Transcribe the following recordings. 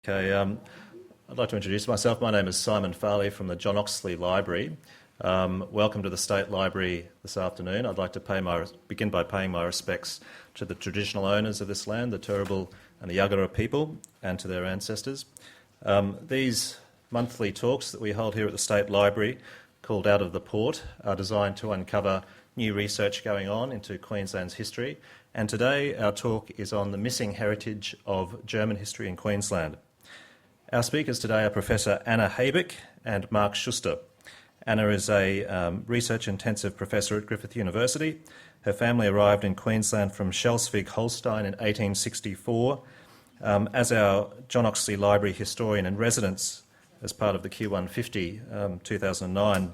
Okay, I'd like to introduce myself. My name is Simon Farley from the John Oxley Library. Welcome to the State Library this afternoon. I'd like to begin by paying my respects to the traditional owners of this land, the Turrbal and the Yagara people, and to their ancestors. These monthly talks that we hold here at the State Library, called Out of the Port, are designed to uncover new research going on into Queensland's history. And today our talk is on the missing heritage of German history in Queensland. Our speakers today are Professor Anna Haebich and Mark Schuster. Anna is a research-intensive professor at Griffith University. Her family arrived in Queensland from Schleswig-Holstein in 1864 as our John Oxley Library historian in residence as part of the Q150 2009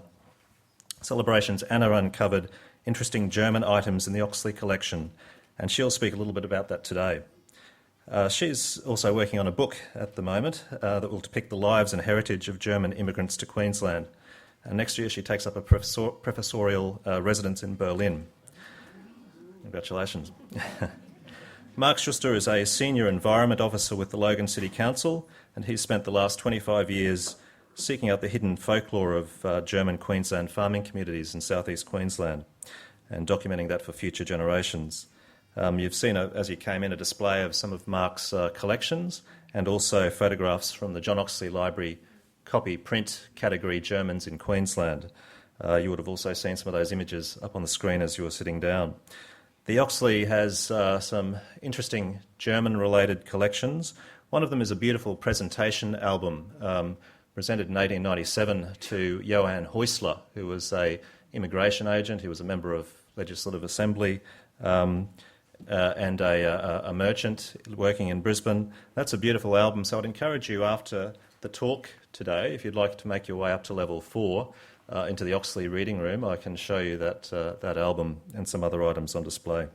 celebrations. Anna uncovered interesting German items in the Oxley collection, and she'll speak a little bit about that today. She's also working on a book at the moment that will depict the lives and heritage of German immigrants to Queensland. And next year she takes up a professorial residence in Berlin. Congratulations. Mark Schuster is a senior environment officer with the Logan City Council, and he's spent the last 25 years seeking out the hidden folklore of German Queensland farming communities in southeast Queensland and documenting that for future generations. You've seen, as you came in, a display of some of Mark's collections and also photographs from the John Oxley Library copy print category Germans in Queensland. You would have also seen some of those images up on the screen as you were sitting down. The Oxley has some interesting German-related collections. One of them is a beautiful presentation album presented in 1897 to Johann Häusler, who was an immigration agent. He was a member of Legislative Assembly and a merchant working in Brisbane. That's a beautiful album, so I'd encourage you after the talk today, if you'd like to make your way up to level 4 into the Oxley reading room, I can show you that album and some other items on display.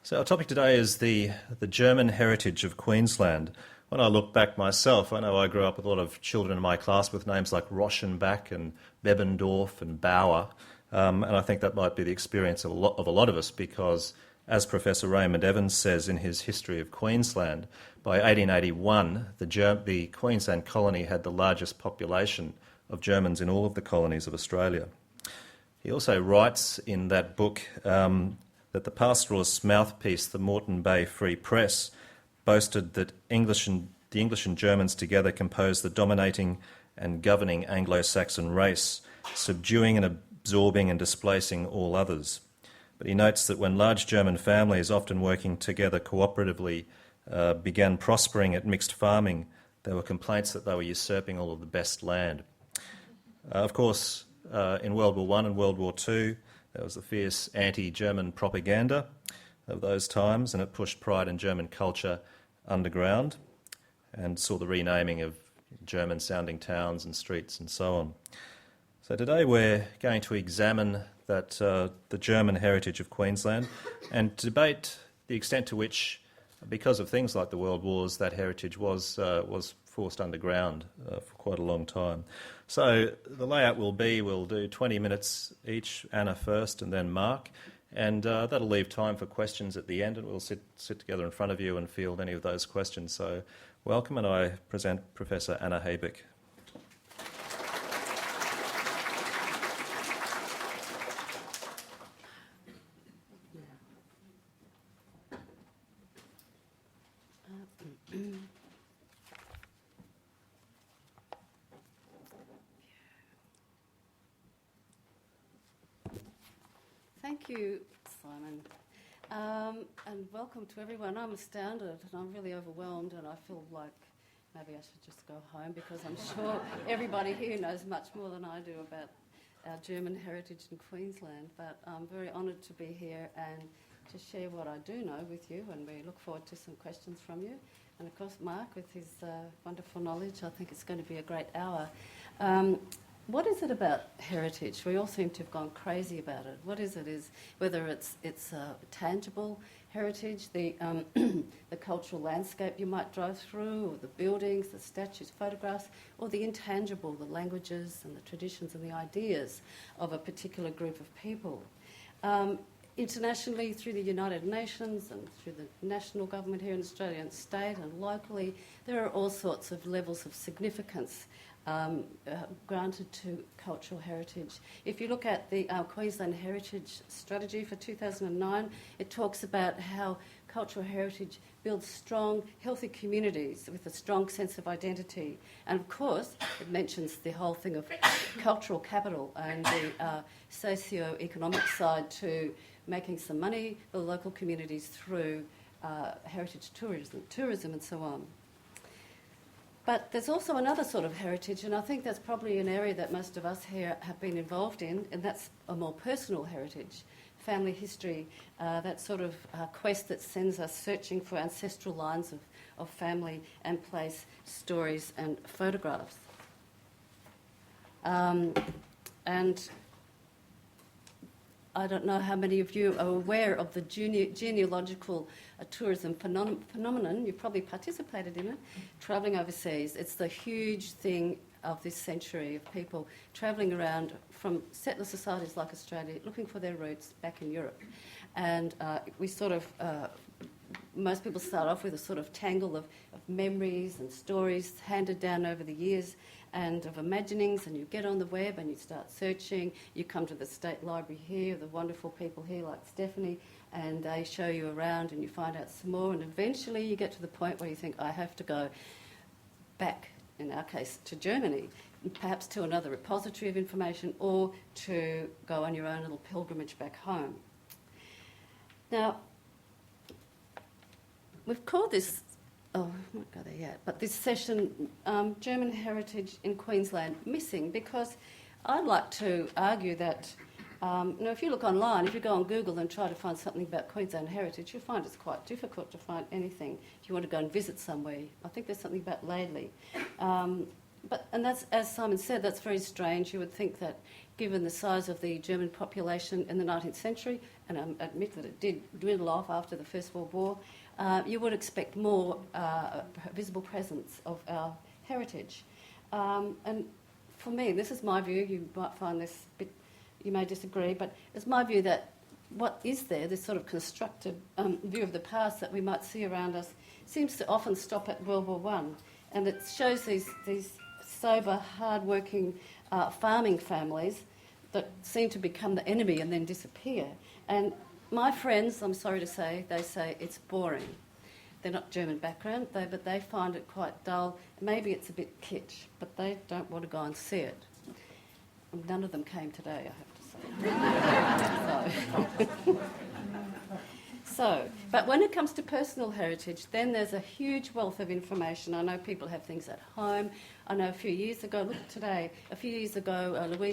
So our topic today is the German heritage of Queensland. When I look back myself, I know I grew up with a lot of children in my class with names like Rauschenbach and Bebendorf and Bauer. And I think that might be the experience of a lot of us because, as Professor Raymond Evans says in his History of Queensland, by 1881 the Queensland colony had the largest population of Germans in all of the colonies of Australia. He also writes in that book that the pastoralist mouthpiece, the Moreton Bay Free Press, boasted that the English and Germans together composed the dominating and governing Anglo-Saxon race, subduing and absorbing and displacing all others. But he notes that when large German families, often working together cooperatively, began prospering at mixed farming, there were complaints that they were usurping all of the best land. Of course, in World War I and World War II, there was the fierce anti-German propaganda of those times, and it pushed pride in German culture underground and saw the renaming of German-sounding towns and streets and so on. So today we're going to examine that the German heritage of Queensland and debate the extent to which, because of things like the World Wars, that heritage was forced underground for quite a long time. So the layout will be, we'll do 20 minutes each, Anna first and then Mark, and that'll leave time for questions at the end, and we'll sit together in front of you and field any of those questions. So welcome, and I present Professor Anna Haebich. Thank you, Simon, and welcome to everyone. I'm astounded and I'm really overwhelmed, and I feel like maybe I should just go home because I'm sure everybody here knows much more than I do about our German heritage in Queensland. But I'm very honoured to be here and to share what I do know with you, and we look forward to some questions from you. And of course, Mark, with his wonderful knowledge, I think it's going to be a great hour. What is it about heritage? We all seem to have gone crazy about it. What is it? Whether it's tangible heritage, the cultural landscape you might drive through, or the buildings, the statues, photographs, or the intangible, the languages and the traditions and the ideas of a particular group of people. internationally through the United Nations and through the national government here in Australia and state and locally, there are all sorts of levels of significance granted to cultural heritage. If you look at the Queensland Heritage Strategy for 2009, it talks about how cultural heritage builds strong, healthy communities with a strong sense of identity. And of course, it mentions the whole thing of cultural capital and the socio-economic side to making some money for the local communities through heritage tourism and so on. But there's also another sort of heritage, and I think that's probably an area that most of us here have been involved in, and that's a more personal heritage, family history, that sort of quest that sends us searching for ancestral lines of family and place, stories and photographs. And I don't know how many of you are aware of the genealogical tourism phenomenon. You've probably participated in it, travelling overseas. It's the huge thing of this century of people travelling around from settler societies like Australia, looking for their roots back in Europe. And we sort of, most people start off with a sort of tangle of memories and stories handed down over the years and of imaginings, and you get on the web and you start searching. You come to the State Library here, the wonderful people here like Stephanie, and they show you around and you find out some more, and eventually you get to the point where you think, I have to go back, in our case, to Germany, perhaps to another repository of information, or to go on your own little pilgrimage back home. Now, we've called this, I won't go there yet, but this session, German Heritage in Queensland Missing, because I'd like to argue that, if you look online, if you go on Google and try to find something about Queensland heritage, you'll find it's quite difficult to find anything if you want to go and visit somewhere. I think there's something about Laidley. And that's, as Simon said, that's very strange. You would think that given the size of the German population in the 19th century, and I admit that it did dwindle off after the First World War, you would expect more visible presence of our heritage. And for me, this is my view, you might find this a bit, you may disagree, but it's my view that what is there, this sort of constructed view of the past that we might see around us, seems to often stop at World War I. And it shows these sober, hard-working farming families that seem to become the enemy and then disappear. And my friends, I'm sorry to say, they say it's boring. They're not German background, but they find it quite dull. Maybe it's a bit kitsch, but they don't want to go and see it. And none of them came today, I have to say. But when it comes to personal heritage, then there's a huge wealth of information. I know people have things at home. I know a few years ago, Louise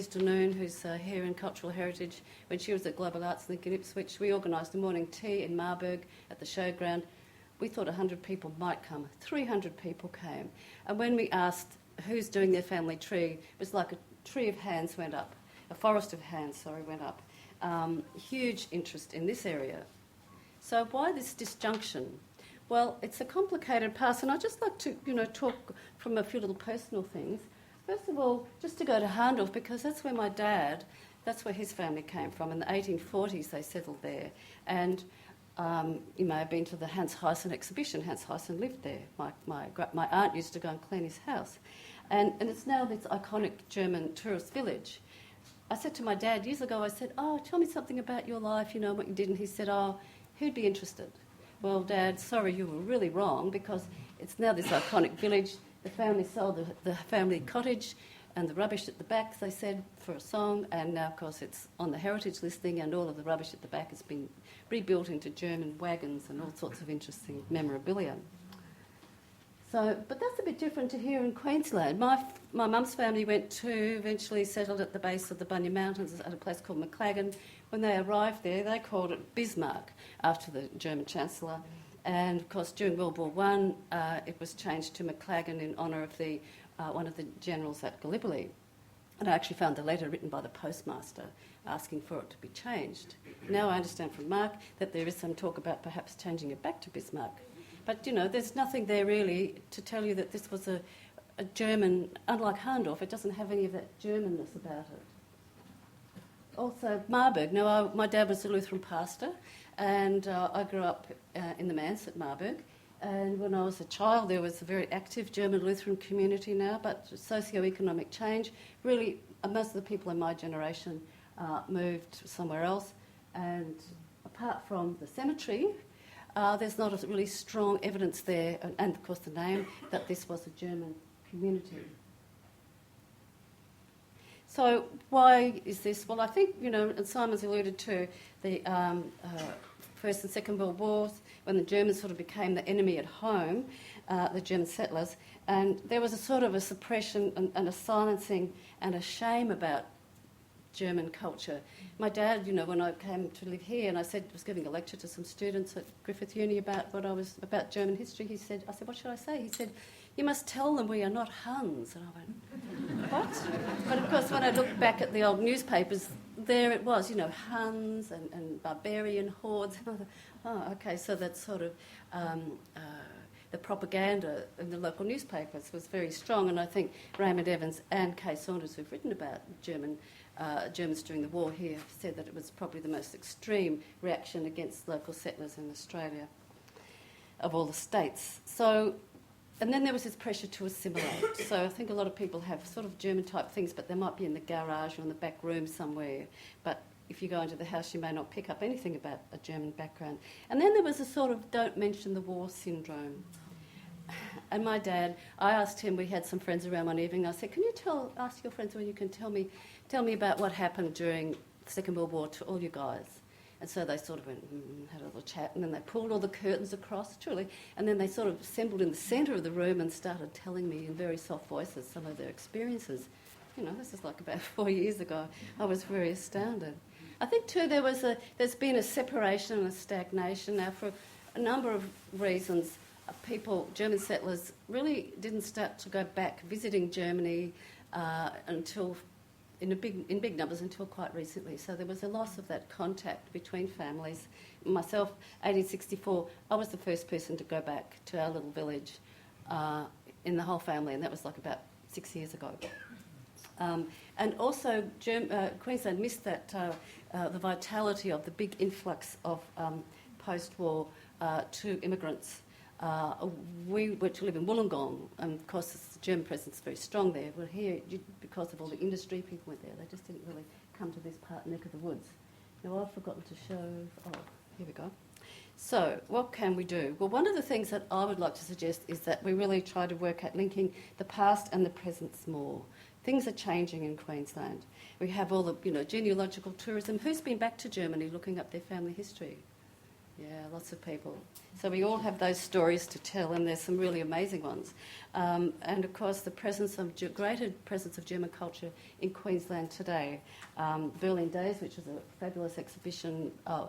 Danoon, who's here in Cultural Heritage, when she was at Global Arts Link in Ipswich, we organised a morning tea in Marburg at the showground. We thought 100 people might come. 300 people came. And when we asked who's doing their family tree, it was like a tree of hands went up. A forest of hands, went up. Huge interest in this area. So why this disjunction? Well, it's a complicated past, and I'd just like to, talk from a few little personal things. First of all, just to go to Harndorf, because that's where my dad, that's where his family came from. In the 1840s, they settled there. And you may have been to the Hans Huyssen exhibition. Hans Huyssen lived there. My aunt used to go and clean his house. And it's now this iconic German tourist village. I said to my dad years ago, I said, tell me something about your life, what you did. And he said, who'd be interested? Well, Dad, sorry, you were really wrong, because it's now this iconic village. The family sold the family cottage and the rubbish at the back, they said, for a song, and now, of course, it's on the heritage listing, and all of the rubbish at the back has been rebuilt into German wagons and all sorts of interesting memorabilia. But that's a bit different to here in Queensland. My mum's family eventually settled at the base of the Bunya Mountains at a place called Maclagan. When they arrived there, they called it Bismarck, after the German Chancellor. And, of course, during World War I, it was changed to Maclagan in honour of one of the generals at Gallipoli. And I actually found the letter written by the postmaster asking for it to be changed. Now I understand from Mark that there is some talk about perhaps changing it back to Bismarck. But, there's nothing there really to tell you that this was a German, unlike Harndorf, it doesn't have any of that Germanness about it. also Marburg. Now, my dad was a Lutheran pastor, and I grew up in the manse at Marburg. And when I was a child, there was a very active German Lutheran community now, but socio-economic change, really, most of the people in my generation moved somewhere else. And apart from the cemetery, there's not a really strong evidence there, and of course the name, that this was a German community. So why is this? Well, I think, and Simon's alluded to the First and Second World Wars, when the Germans sort of became the enemy at home, the German settlers, and there was a sort of a suppression and a silencing and a shame about German culture. My dad, when I came to live here, and I was giving a lecture to some students at Griffith Uni about German history, I said, what should I say? He said, you must tell them we are not Huns. And I went, what? But of course, when I looked back at the old newspapers, there it was, Huns and barbarian hordes. And I thought, oh, okay, so that's sort of the propaganda in the local newspapers was very strong. And I think Raymond Evans and Kay Saunders, who've written about Germans during the war here, said that it was probably the most extreme reaction against local settlers in Australia of all the states. And then there was this pressure to assimilate. So I think a lot of people have sort of German-type things, but they might be in the garage or in the back room somewhere. But if you go into the house, you may not pick up anything about a German background. And then there was a sort of don't mention the war syndrome. And my dad, I asked him, we had some friends around one evening, I said, can you ask your friends when you can tell me about what happened during the Second World War to all you guys? And so they sort of went, had a little chat, and then they pulled all the curtains across, truly, and then they sort of assembled in the centre of the room and started telling me in very soft voices some of their experiences. This is like about 4 years ago. I was very astounded. I think too there's been a separation and a stagnation now for a number of reasons. German settlers really didn't start to go back visiting Germany until in big numbers until quite recently. So there was a loss of that contact between families. Myself, 1864, I was the first person to go back to our little village in the whole family, and that was like about 6 years ago. And also, Queensland missed that the vitality of the big influx of post-war to immigrants. We were to live in Wollongong, and of course the German presence is very strong there. Well, here, because of all the industry, people went there. They just didn't really come to this neck of the woods. Now, I've forgotten to show... Oh, here we go. So, what can we do? Well, one of the things that I would like to suggest is that we really try to work at linking the past and the present more. Things are changing in Queensland. We have all the, genealogical tourism. Who's been back to Germany looking up their family history? Yeah, lots of people. So we all have those stories to tell, and there's some really amazing ones. And of course, the greater presence of German culture in Queensland today. Berlin Days, which is a fabulous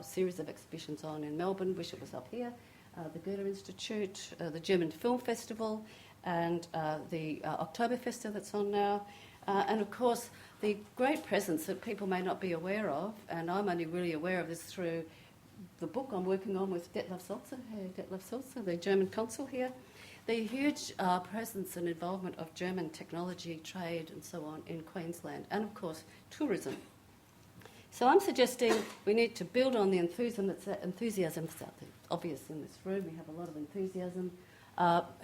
series of exhibitions on in Melbourne. Wish it was up here. The Goethe Institute, the German Film Festival, and the Oktoberfest that's on now. And of course, the great presence that people may not be aware of, and I'm only really aware of this through the book I'm working on with Detlef Sulzer, the German consul here, the huge presence and involvement of German technology, trade and so on in Queensland, and of course tourism. So I'm suggesting we need to build on the enthusiasm that's obvious in this room. We have a lot of enthusiasm.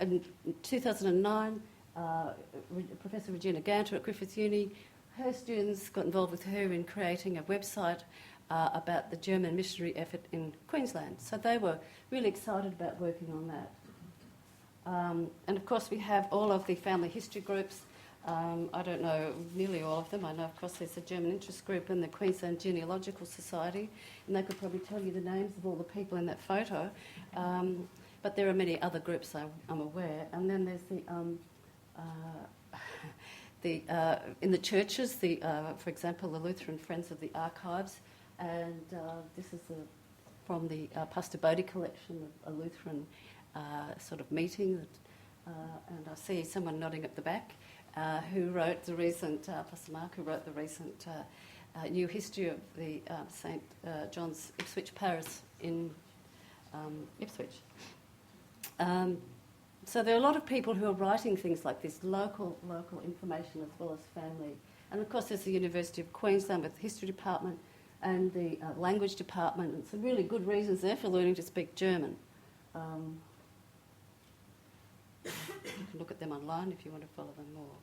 In 2009, Professor Regina Ganter at Griffith Uni, her students got involved with her in creating a website about the German missionary effort in Queensland. So they were really excited about working on that. And of course we have all of the family history groups. I don't know nearly all of them. I know, of course, there's a German interest group in the Queensland Genealogical Society, and they could probably tell you the names of all the people in that photo. But there are many other groups I'm aware. And then there's in the churches, for example, the Lutheran Friends of the Archives. And this is from the Pastor Bodie collection of a Lutheran sort of meeting. And I see someone nodding at the back who wrote the recent, Pastor Mark, who wrote the recent new history of the St. John's Ipswich Parish in Ipswich. So there are a lot of people who are writing things like this, local information as well as family And of course there's the University of Queensland with the History Department and the Language Department, and some really good reasons there for learning to speak German. You can look at them online if you want to follow them more.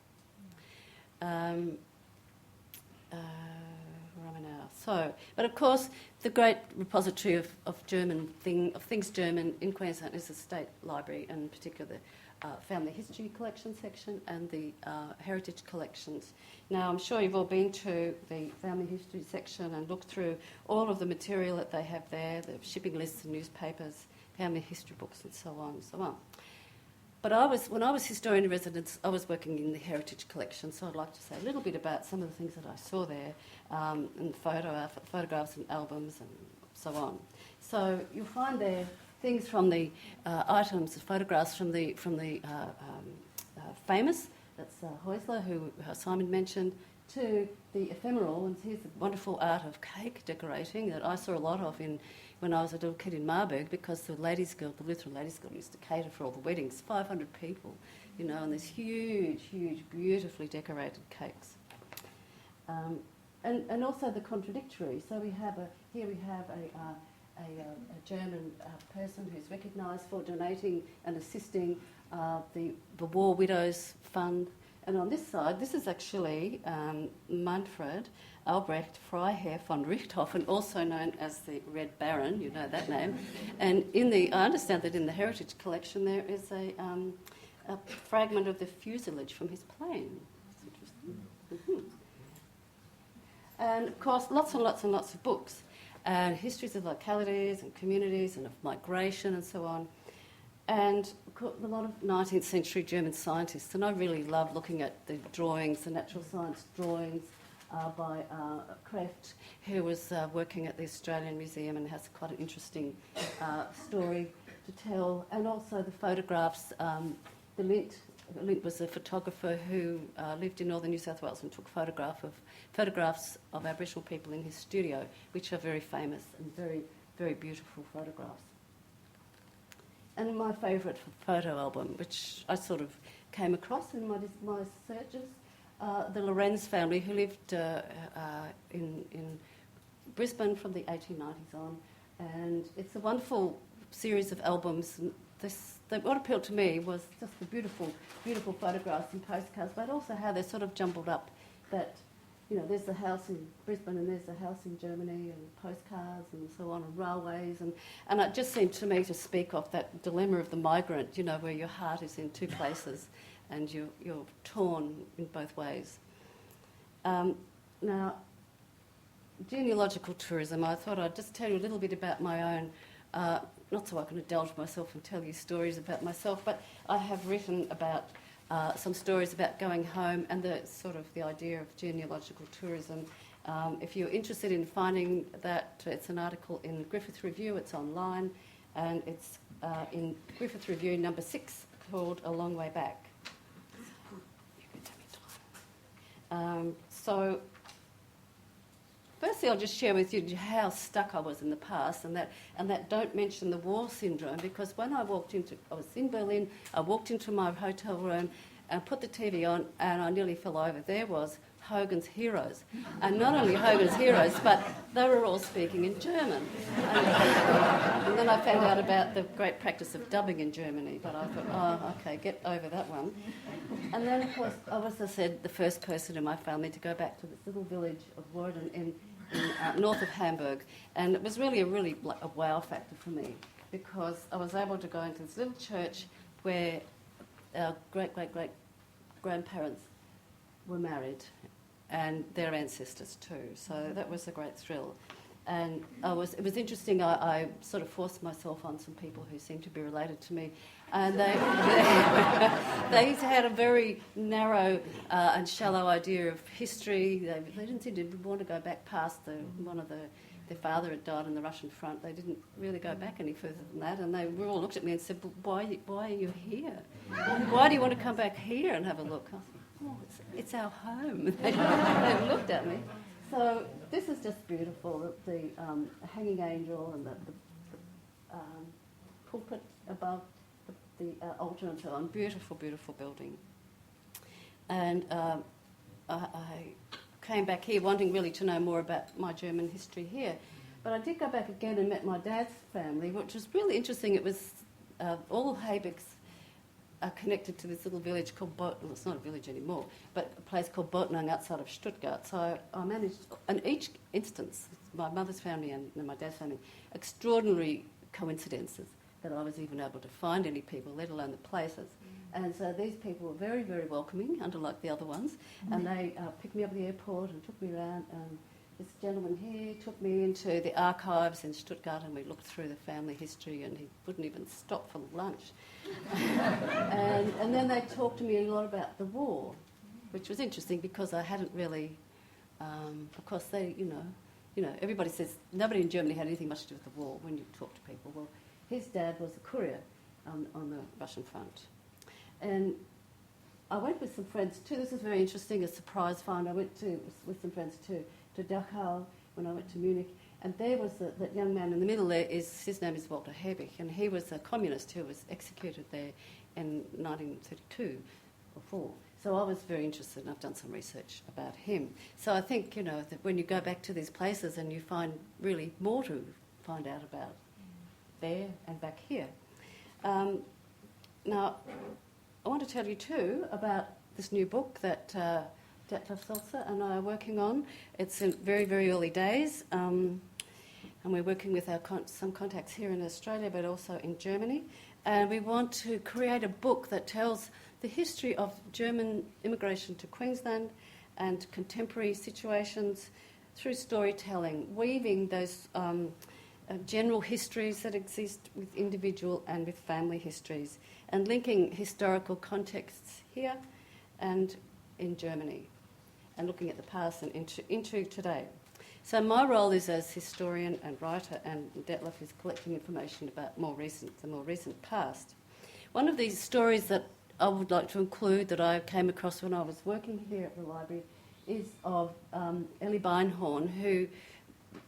Where am I now? So, but of course, the great repository of things German in Queensland is the State Library, and in particular the Family History Collection section and the Heritage Collections. Now, I'm sure you've all been to the Family History section and looked through all of the material that they have there, the shipping lists and newspapers, family history books, and so on and so on. But when I was historian in residence, I was working in the Heritage Collection, so I'd like to say a little bit about some of the things that I saw there, and photographs and albums and so on. So you'll find there things from the items, photographs from the famous, that's Häusler, who Simon mentioned, to the ephemeral, and here's the wonderful art of cake decorating that I saw a lot of when I was a little kid in Marburg, because the Ladies' Guild, the Lutheran Ladies' Guild, used to cater for all the weddings, 500 people, you know, and there's huge, beautifully decorated cakes. And also the contradictory. So we have here we have a German person who's recognised for donating and assisting the War Widows Fund. And on this side, this is actually Manfred Albrecht Freiherr von Richthofen, also known as the Red Baron, you know that name. And I understand that in the Heritage Collection there is a fragment of the fuselage from his plane. That's interesting. Mm-hmm. And of course, lots and lots of books, and histories of localities and communities and of migration and so on. And a lot of 19th century German scientists, and I really love looking at the drawings, the natural science drawings by Kreft, who was working at the Australian Museum and has quite an interesting story to tell, and also the photographs. Lint was a photographer who lived in northern New South Wales and took photographs of Aboriginal people in his studio, which are very famous and very, very beautiful photographs. And my favourite photo album, which I sort of came across in my searches, the Lorenz family, who lived in Brisbane from the 1890s on. And it's a wonderful series of albums. What appealed to me was just the beautiful photographs and postcards, but also how they're sort of jumbled up, that, you know, there's the house in Brisbane and there's the house in Germany, and postcards and so on, and railways, and it just seemed to me to speak of that dilemma of the migrant, you know, where your heart is in two places and you're torn in both ways. Now, genealogical tourism, I thought I'd just tell you a little bit about my own, not so I can indulge myself and tell you stories about myself, but I have written about some stories about going home and the idea of genealogical tourism. If you're interested in finding that, it's an article in the Griffith Review, it's online, and it's in Griffith Review number 6, called A Long Way Back. So firstly, I'll just share with you how stuck I was in the past, and that don't mention the war syndrome, because when I was in Berlin, I walked into my hotel room and put the TV on, and I nearly fell over. There was Hogan's Heroes, and not only Hogan's Heroes, but they were all speaking in German. And then I found out about the great practice of dubbing in Germany, but I thought, oh, okay, get over that one. And then, of course, I was, as I said, the first person in my family to go back to this little village of Worden in north of Hamburg, and it was really a wow factor for me, because I was able to go into this little church where our great grandparents were married, and their ancestors too. So that was a great thrill. And it was interesting. I sort of forced myself on some people who seemed to be related to me, and they had a very narrow and shallow idea of history. They didn't seem to want to go back past their father had died on the Russian front. They didn't really go back any further than that, and they all looked at me and said, "Well, why are you here? Why do you want to come back here and have a look?" I said, "Oh, it's our home." They looked at me. So this is just beautiful, the hanging angel and the pulpit above the altar and so on. Beautiful, beautiful building. And I came back here wanting really to know more about my German history here. But I did go back again and met my dad's family, which was really interesting. It was all Haebichs are connected to this little village called well, it's not a village anymore, but a place called Botnang outside of Stuttgart. So I managed, in each instance, my mother's family and my dad's family, extraordinary coincidences that I was even able to find any people, let alone the places. And so these people were very, very welcoming, unlike the other ones. And they picked me up at the airport and took me around. This gentleman here took me into the archives in Stuttgart, and we looked through the family history, and he wouldn't even stop for lunch. and then they talked to me a lot about the war, which was interesting because I hadn't really, of course they, you know, everybody says nobody in Germany had anything much to do with the war when you talk to people. Well, his dad was a courier on the Russian front. And I went with some friends too. This is very interesting, a surprise find. I went with some friends to Dachau when I went to Munich, and there was that young man in the middle there, his name is Walter Haebich, and he was a communist who was executed there in 1932 or 4. So I was very interested, and I've done some research about him. So I think, you know, that when you go back to these places and you find really more to find out about there and back here. Now, I want to tell you too about this new book that Detlef Seltzer and I are working on. It's in very, very early days, and we're working with some contacts here in Australia, but also in Germany. And we want to create a book that tells the history of German immigration to Queensland and contemporary situations through storytelling, weaving those general histories that exist with individual and with family histories, and linking historical contexts here and in Germany, and looking at the past and into today. So my role is as historian and writer, and Detlef is collecting information about the more recent past. One of these stories that I would like to include that I came across when I was working here at the library is of Ellie Beinhorn, who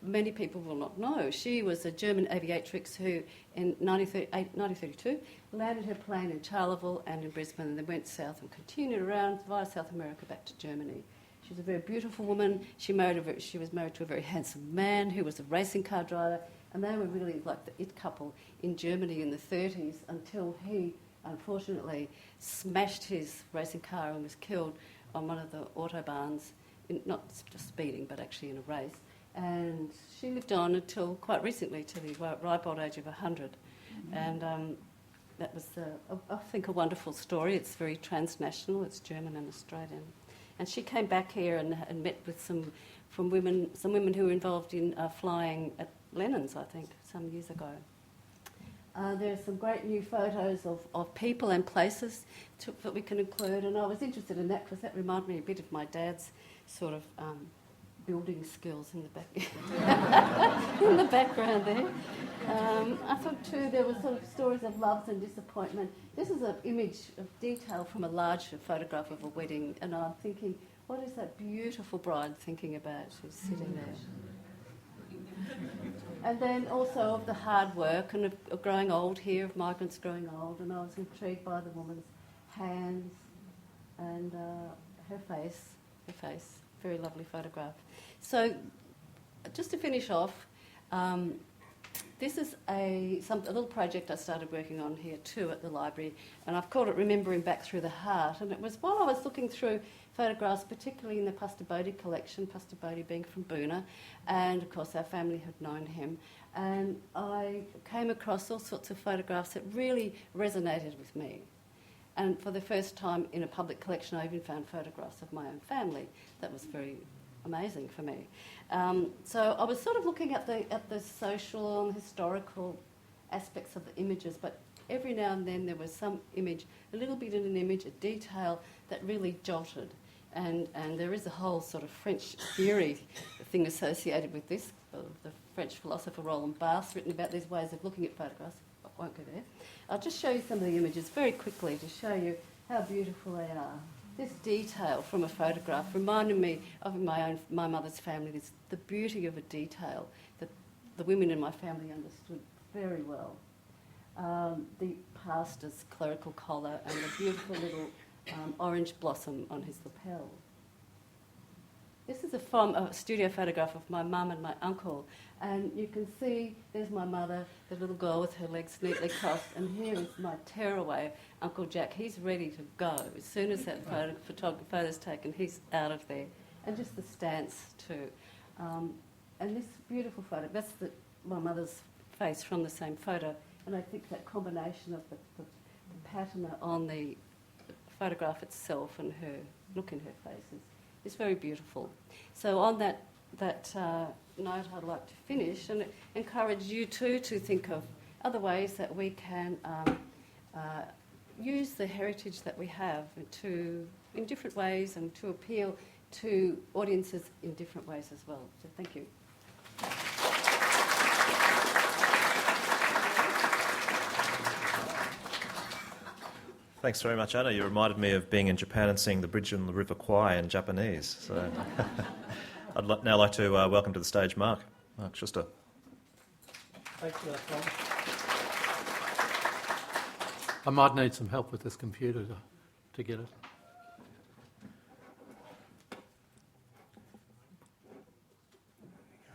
many people will not know. She was a German aviatrix who, in 1932, landed her plane in Charleville and in Brisbane, and then went south and continued around via South America back to Germany. She was a very beautiful woman. She was married to a very handsome man who was a racing car driver, and they were really like the it couple in Germany in the 30s until he, unfortunately, smashed his racing car and was killed on one of the autobahns, not just speeding, but actually in a race. And she lived on until quite recently, to the ripe old age of 100. Mm-hmm. And that was, I think, a wonderful story. It's very transnational. It's German and Australian. And she came back here and met with some women who were involved in flying at Lennon's, I think, some years ago. There are some great new photos of people and places that we can include, and I was interested in that because that reminded me a bit of my dad's sort of building skills in the back in the background there. I thought too there were sort of stories of loves and disappointment. This is an image of detail from a large photograph of a wedding, and I'm thinking, what is that beautiful bride thinking about who's sitting there? And then also of the hard work and of growing old here, of migrants growing old, and I was intrigued by the woman's hands and her face, very lovely photograph. So just to finish off, this is a little project I started working on here too at the library, and I've called it Remembering Back Through the Heart, and it was while I was looking through photographs, particularly in the Pastor Bodie collection, Pastor Bodie being from Boona, and of course our family had known him, and I came across all sorts of photographs that really resonated with me. And for the first time in a public collection I even found photographs of my own family. That was very amazing for me. So I was sort of looking at the social and historical aspects of the images, but every now and then there was some image, a little bit in an image, a detail that really jolted. And there is a whole sort of French theory thing associated with this, the French philosopher Roland Barthes, written about these ways of looking at photographs. I won't go there. I'll just show you some of the images very quickly to show you how beautiful they are. This detail from a photograph reminded me of my mother's family. The beauty of a detail that the women in my family understood very well. The pastor's clerical collar and the beautiful little orange blossom on his lapel. This is from a studio photograph of my mum and my uncle. And you can see there's my mother, the little girl with her legs neatly crossed. And here is my tearaway Uncle Jack. He's ready to go. As soon as that photo's taken, he's out of there. And just the stance too. And this beautiful photo, that's my mother's face from the same photo. And I think that combination of the pattern on the photograph itself and her look in her face is very beautiful. So on that note, I'd like to finish and encourage you too to think of other ways that we can use the heritage that we have in different ways and to appeal to audiences in different ways as well. So thank you. Thanks very much, Anna. You reminded me of being in Japan and seeing the Bridge on the River Kwai in Japanese. So I'd now like to welcome to the stage Mark Schuster. Thanks for that, Tom. I might need some help with this computer to get it.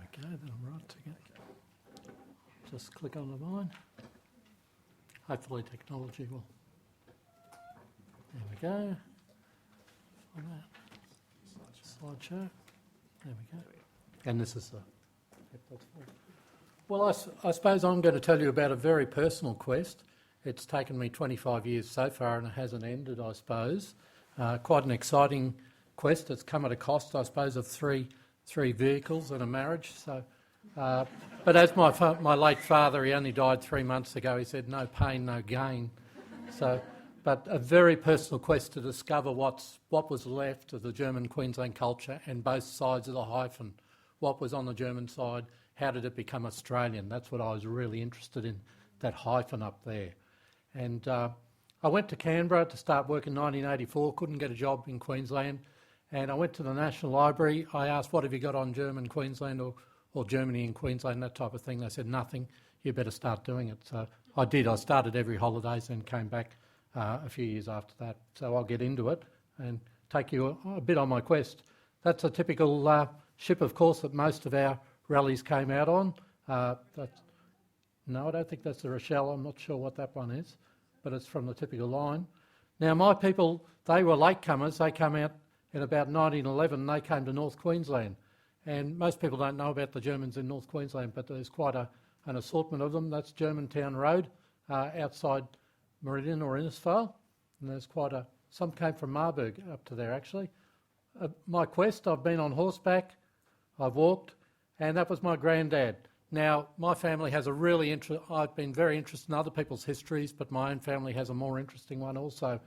Okay, then I'm right to get. Just click on the line. Hopefully technology will. There we go. On that. Slideshow. There we go. And this is the... Yep, that's fine. Well, I suppose I'm going to tell you about a very personal quest. It's taken me 25 years so far and it hasn't ended, I suppose. Quite an exciting quest. It's come at a cost, I suppose, of three vehicles and a marriage. So, but as my late father, he only died 3 months ago, he said, no pain, no gain. So, but a very personal quest to discover what was left of the German Queensland culture and both sides of the hyphen. What was on the German side, how did it become Australian? That's what I was really interested in, that hyphen up there. And I went to Canberra to start work in 1984, couldn't get a job in Queensland, and I went to the National Library. I asked, what have you got on German Queensland or Germany in Queensland, that type of thing. They said, nothing, you better start doing it. So I did. I started every holidays and came back a few years after that. So I'll get into it and take you a bit on my quest. That's a typical ship, of course, that most of our rallies came out on. No, I don't think that's the Rochelle. I'm not sure what that one is, but it's from the typical line. Now, my people, they were latecomers. They came out in about 1911. They came to North Queensland. And most people don't know about the Germans in North Queensland, but there's quite an assortment of them. That's Germantown Road, outside Meridian or Innisfail. And there's some came from Marburg up to there, actually. My quest, I've been on horseback, I've walked, and that was my granddad. Now, my family has I've been very interested in other people's histories, but my own family has a more interesting one also.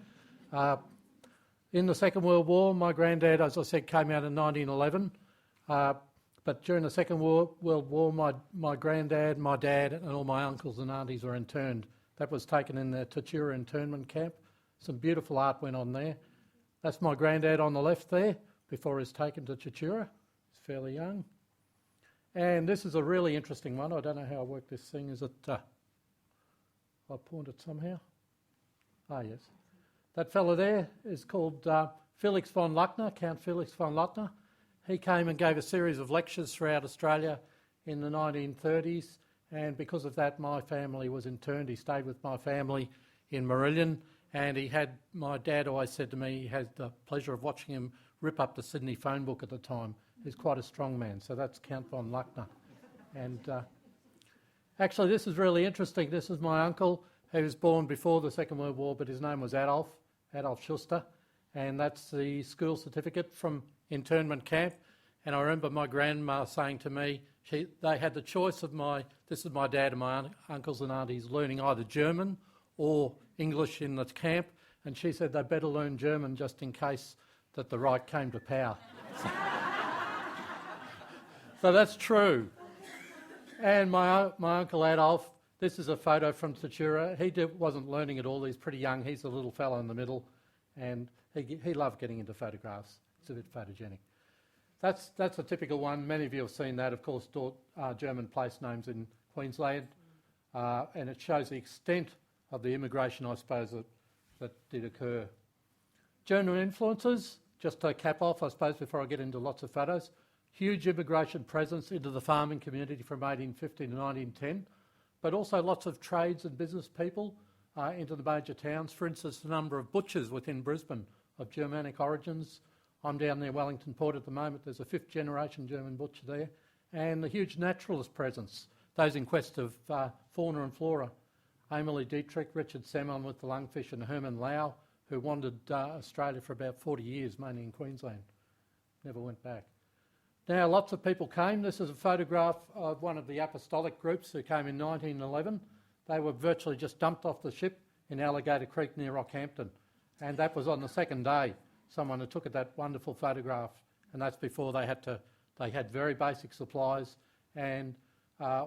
In the Second World War, my granddad, as I said, came out in 1911. But during the Second World War, my granddad, my dad, and all my uncles and aunties were interned. That was taken in the Tatura internment camp. Some beautiful art went on there. That's my granddad on the left there, before he was taken to Tatura. He's fairly young. And this is a really interesting one. I don't know how I work this thing. Is it... I'll point it somehow. Ah, yes. That fellow there is called Felix von Luckner, Count Felix von Luckner. He came and gave a series of lectures throughout Australia in the 1930s, and because of that, my family was interned. He stayed with my family in Marillion, and my dad always said to me, he had the pleasure of watching him rip up the Sydney phone book at the time. He's quite a strong man, so that's Count von Luckner. And actually, this is really interesting. This is my uncle. He was born before the Second World War, but his name was Adolf Schuster, and that's the school certificate from internment camp. And I remember my grandma saying to me, they had the choice of this is my dad and my uncles and aunties learning either German or English in the camp, and she said they better learn German just in case that the right came to power. So that's true. And my uncle Adolf, this is a photo from Tatura. He wasn't learning at all. He's pretty young. He's the little fellow in the middle, and he loved getting into photographs. It's a bit photogenic. That's a typical one. Many of you have seen that, of course, German place names in Queensland, and it shows the extent of the immigration, I suppose, that did occur. German influences. just to cap off, I suppose, before I get into lots of photos, huge immigration presence into the farming community from 1850 to 1910, but also lots of trades and business people into the major towns. For instance, the number of butchers within Brisbane of Germanic origins. I'm down near Wellington Port at the moment. There's a 5th generation German butcher there. And the huge naturalist presence, those in quest of fauna and flora. Emily Dietrich, Richard Salmon with the lungfish, and Herman Lau, who wandered Australia for about 40 years, mainly in Queensland. Never went back. Now, lots of people came. This is a photograph of one of the apostolic groups who came in 1911. They were virtually just dumped off the ship in Alligator Creek near Rockhampton. And that was on the second day. Someone who took that wonderful photograph. And that's before they had very basic supplies. And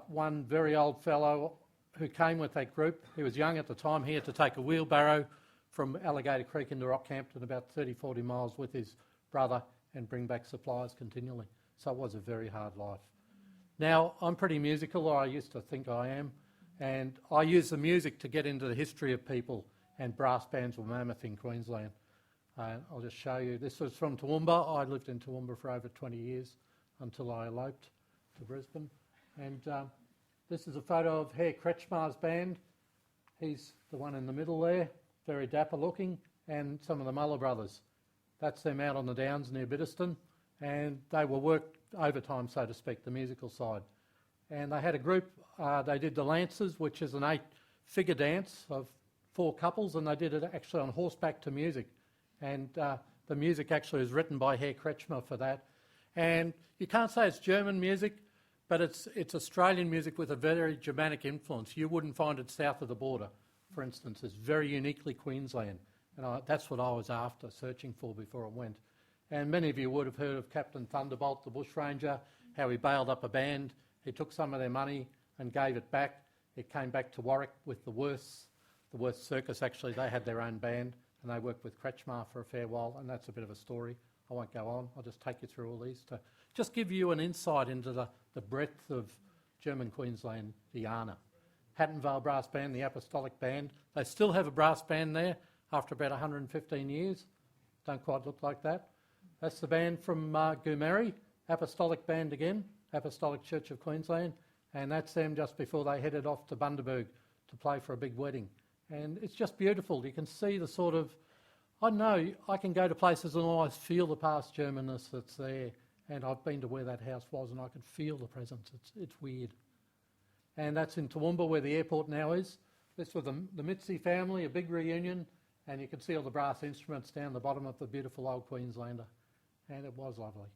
one very old fellow who came with that group, he was young at the time, he had to take a wheelbarrow from Alligator Creek into Rockhampton, about 30, 40 miles with his brother, and bring back supplies continually. So it was a very hard life. Now, I'm pretty musical, or I used to think I am, and I use the music to get into the history of people, and brass bands were mammoth in Queensland. I'll just show you. This was from Toowomba. I lived in Toowomba for over 20 years until I eloped to Brisbane. And this is a photo of Herr Kretschmar's band. He's the one in the middle there, very dapper looking, and some of the Muller brothers. That's them out on the downs near Biddiston, and they were worked overtime, so to speak, the musical side. And they had a group, they did the Lancers, which is an 8-figure dance of 4 couples, and they did it actually on horseback to music. And the music actually was written by Herr Kretschmer for that. And you can't say it's German music, but it's Australian music with a very Germanic influence. You wouldn't find it south of the border, for instance. It's very uniquely Queensland. And that's what I was after, searching for before I went. And many of you would have heard of Captain Thunderbolt, the bushranger, how he bailed up a band. He took some of their money and gave it back. It came back to Warwick with the Worth Circus, actually. They had their own band, and they worked with Kretschmar for a fair while, and that's a bit of a story. I won't go on. I'll just take you through all these to just give you an insight into the breadth of German Queenslandiana. Hattonvale Brass Band, the Apostolic Band. They still have a brass band there after about 115 years. Don't quite look like that. That's the band from Goomeri, Apostolic Band again, Apostolic Church of Queensland. And that's them just before they headed off to Bundaberg to play for a big wedding. And it's just beautiful. You can see the sort of, I don't know, I can go to places and always feel the past Germanness that's there. And I've been to where that house was and I could feel the presence. It's weird. And that's in Toowomba where the airport now is. This was the Mitzi family, a big reunion. And you can see all the brass instruments down the bottom of the beautiful old Queenslander. And it was lovely.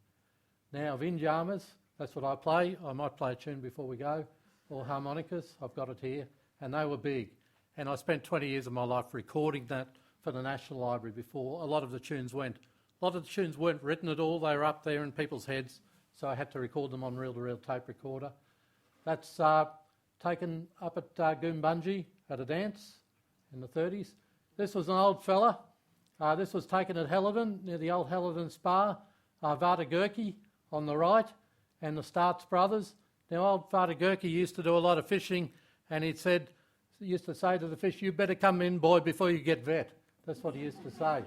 Now, Windjammers, that's what I play. I might play a tune before we go. Or harmonicas, I've got it here. And they were big. And I spent 20 years of my life recording that for the National Library before a lot of the tunes went. A lot of the tunes weren't written at all. They were up there in people's heads. So I had to record them on reel-to-reel tape recorder. That's taken up at Goombungee at a dance in the 30s. This was an old fella. This was taken at Hellerden, near the old Hellerden Spa. Vata Gurki on the right, and the Starts brothers. Now, old Vata Gurki used to do a lot of fishing, and he used to say to the fish, "You better come in, boy, before you get vet." That's what he used to say.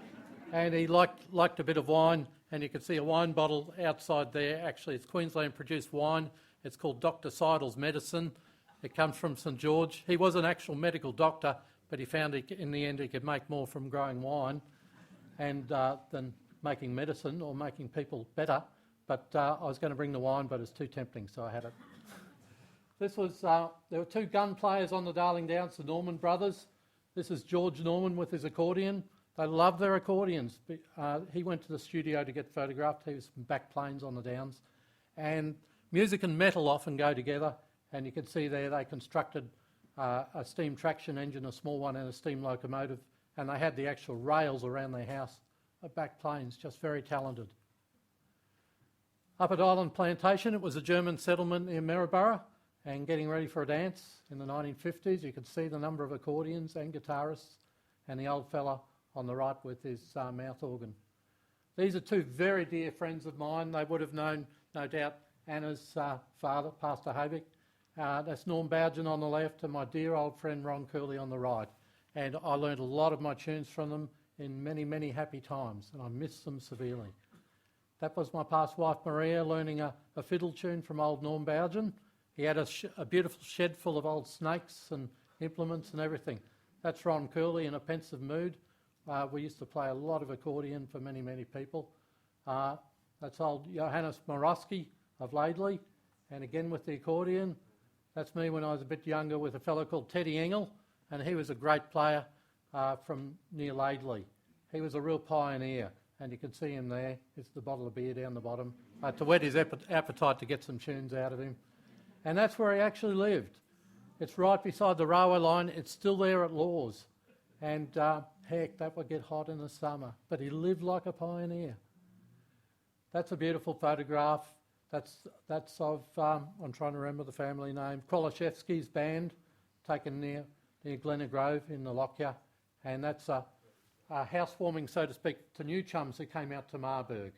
And he liked a bit of wine, and you can see a wine bottle outside there. Actually, it's Queensland-produced wine. It's called Dr. Seidel's Medicine. It comes from St George. He was an actual medical doctor, but he found in the end he could make more from growing wine and than making medicine or making people better. But I was going to bring the wine, but it's too tempting, so I had it. This was, there were 2 gun players on the Darling Downs, the Norman brothers. This is George Norman with his accordion. They love their accordions. He went to the studio to get photographed. He was from back plains on the Downs. And music and metal often go together. And you can see there they constructed a steam traction engine, a small one, and a steam locomotive. And they had the actual rails around their house at back plains, just very talented. Up at Island Plantation, it was a German settlement near Maryborough and getting ready for a dance in the 1950s. You could see the number of accordions and guitarists and the old fella on the right with his mouth organ. These are 2 very dear friends of mine. They would have known, no doubt, Anna's father, Pastor Haebich. That's Norm Bowden on the left and my dear old friend Ron Curley on the right. And I learned a lot of my tunes from them in many, many happy times, and I miss them severely. That was my past wife Maria learning a fiddle tune from old Norm Bougen. He had a beautiful shed full of old snakes and implements and everything. That's Ron Curley in a pensive mood. We used to play a lot of accordion for many, many people. That's old Johannes Morosky of Laidley, and again with the accordion. That's me when I was a bit younger with a fellow called Teddy Engel, and he was a great player from near Laidley. He was a real pioneer, and you can see him there. It's the bottle of beer down the bottom. To whet his appetite to get some tunes out of him. And that's where he actually lived. It's right beside the railway line. It's still there at Laws. And heck, that would get hot in the summer. But he lived like a pioneer. That's a beautiful photograph. That's of, I'm trying to remember the family name, Krolashevsky's band, taken near Glenna Grove in the Lockyer. And that's a housewarming, so to speak, to new chums who came out to Marburg.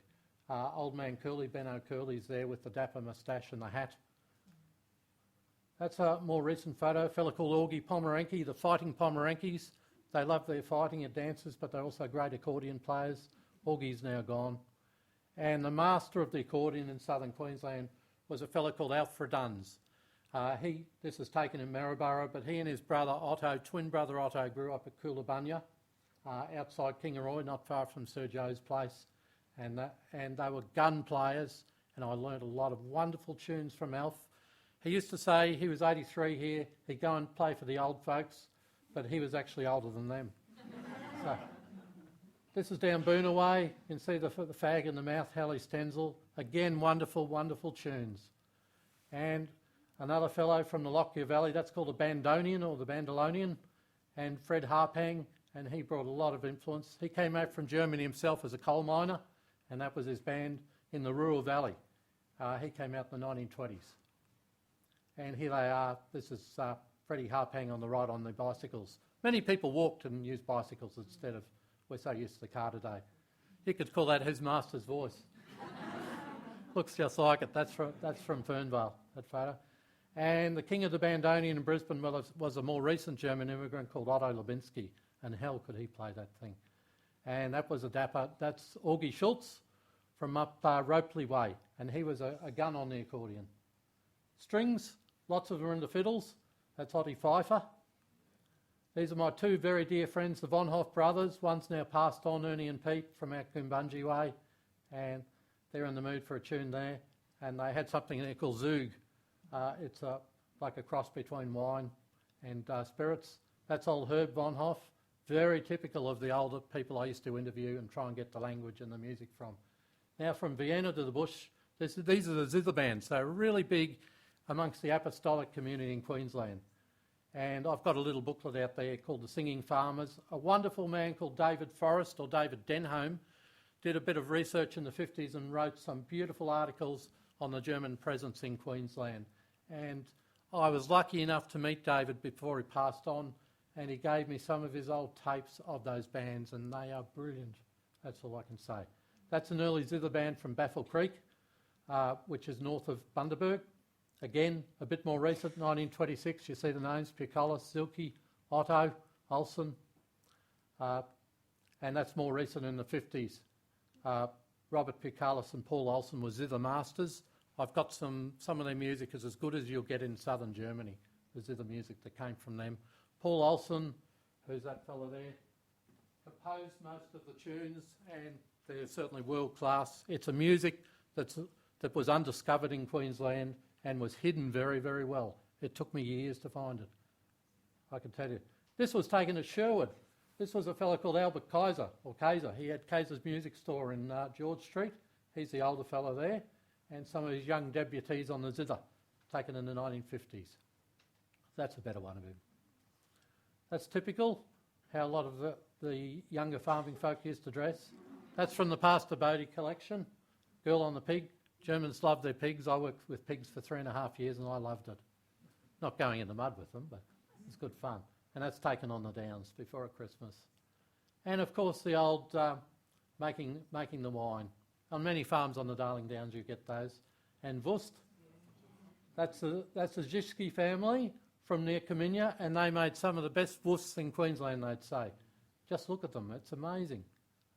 Old man Curly, Benno Curly's there with the dapper moustache and the hat. That's a more recent photo, a fella called Augie Pomeranke, the Fighting Pomerankes. They love their fighting at dances, but they're also great accordion players. Augie's now gone. And the master of the accordion in southern Queensland was a fellow called Alfred Duns. This is taken in Maryborough, but he and his brother Otto, twin brother Otto, grew up at Coolabunya, outside Kingaroy, not far from Sir Joe's place. And they were gun players, and I learnt a lot of wonderful tunes from Alf. He used to say he was 83 here, he'd go and play for the old folks, but he was actually older than them. So, this is down Boona Way. You can see the fag in the mouth, Hallie Stenzel. Again, wonderful, wonderful tunes. And another fellow from the Lockyer Valley, that's called a Bandonian or the Bandalonian, and Fred Harpang, and he brought a lot of influence. He came out from Germany himself as a coal miner, and that was his band in the Rural Valley. He came out in the 1920s. And here they are. This is Freddie Harpang on the right on the bicycles. Many people walked and used bicycles instead of, we're so used to the car today. You could call that his master's voice. Looks just like it. That's from Fernvale, that photo. And the king of the Bandonian in Brisbane was a more recent German immigrant called Otto Lubinski, and hell could he play that thing. And that was a dapper. That's Augie Schultz from up Ropely Way, and he was a gun on the accordion. Strings, lots of them are in the fiddles. That's Ottie Pfeiffer. These are my two very dear friends, the Von Hoff brothers. One's now passed on, Ernie and Pete, from out Coombungie Way, and they're in the mood for a tune there. And they had something there called Zoog. It's like a cross between wine and spirits. That's old Herb Von Hoff, very typical of the older people I used to interview and try and get the language and the music from. Now from Vienna to the bush, these are the zither bands. They're really big amongst the apostolic community in Queensland. And I've got a little booklet out there called The Singing Farmers. A wonderful man called David Forrest, or David Denholm, did a bit of research in the 50s and wrote some beautiful articles on the German presence in Queensland. And I was lucky enough to meet David before he passed on, and he gave me some of his old tapes of those bands, and they are brilliant. That's all I can say. That's an early zither band from Baffle Creek, which is north of Bundaberg. Again, a bit more recent, 1926. You see the names, Picolis, Silke, Otto, Olsen. And that's more recent in the 50s. Robert Picolis and Paul Olsen were zither masters. I've got some of their music is as good as you'll get in southern Germany, the zither music that came from them. Paul Olsen, who's that fellow there, composed most of the tunes, and they're certainly world class. It's a music that was undiscovered in Queensland and was hidden very, very well. It took me years to find it, I can tell you. This was taken at Sherwood. This was a fellow called Albert Kaiser, or Kaiser. He had Kaiser's Music Store in George Street. He's the older fellow there. And some of his young debutees on the zither, taken in the 1950s. That's a better one of him. That's typical, how a lot of the younger farming folk used to dress. That's from the Pastor Bodie collection, Girl on the Pig. Germans love their pigs. I worked with pigs for 3.5 years and I loved it. Not going in the mud with them, but it's good fun. And that's taken on the Downs before Christmas. And of course the old making the wine. On many farms on the Darling Downs you get those. And Wurst, that's the Zizki family from near Kaminya, and they made some of the best wursts in Queensland, they'd say. Just look at them, it's amazing.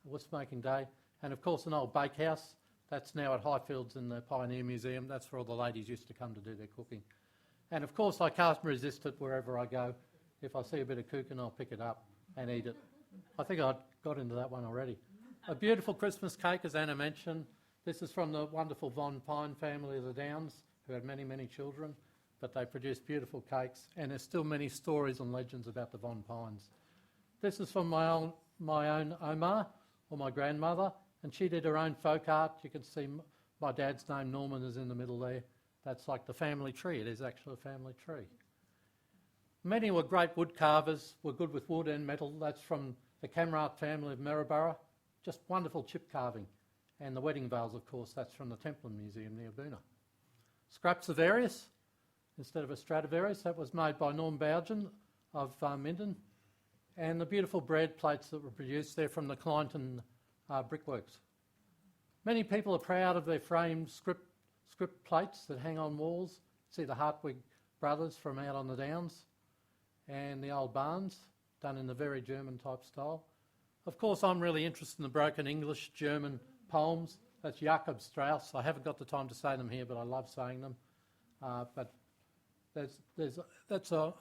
Wood smoking day. And of course an old bakehouse, that's now at Highfields in the Pioneer Museum. That's where all the ladies used to come to do their cooking. And of course I can't resist it wherever I go. If I see a bit of cooking, I'll pick it up and eat it. I think I got into that one already. A beautiful Christmas cake, as Anna mentioned. This is from the wonderful Von Pine family of the Downs, who had many, many children, but they produced beautiful cakes, and there's still many stories and legends about the Von Pines. This is from my own Omar, or my grandmother, and she did her own folk art. You can see my dad's name, Norman, is in the middle there. That's like the family tree. It is actually a family tree. Many were great wood carvers, were good with wood and metal. That's from the Camrat family of Maryborough. Just wonderful chip carving. And the wedding veils, of course, that's from the Templin Museum near Boona. Scraps of Arius, instead of a Stradivarius, that was made by Norm Bougen of Minden. And the beautiful bread plates that were produced there from the Clinton brickworks. Many people are proud of their framed script plates that hang on walls. See the Hartwig brothers from out on the Downs, and the old barns, done in the very German type style. Of course, I'm really interested in the broken English, German poems. That's Jakob Strauss. I haven't got the time to say them here, but I love saying them. But that's a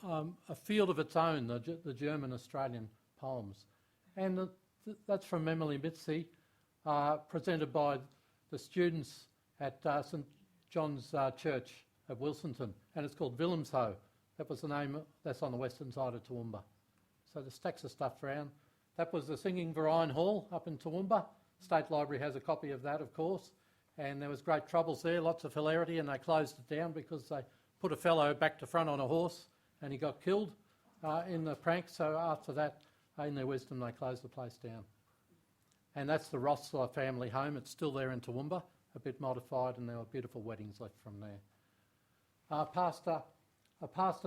field of its own, the German-Australian poems. And that's from Emily Mitzi, presented by the students at St John's Church at Wilsonton, and it's called Willemshoe. That was the name, that's on the western side of Toowomba. So there's stacks of stuff around. That was the Singing Varian Hall up in Toowomba. State Library has a copy of that, of course, and there was great troubles there, lots of hilarity, and they closed it down because they put a fellow back to front on a horse and he got killed in the prank. So after that, in their wisdom, they closed the place down. And that's the Rossler family home. It's still there in Toowomba, a bit modified, and there were beautiful weddings left from there. Pastor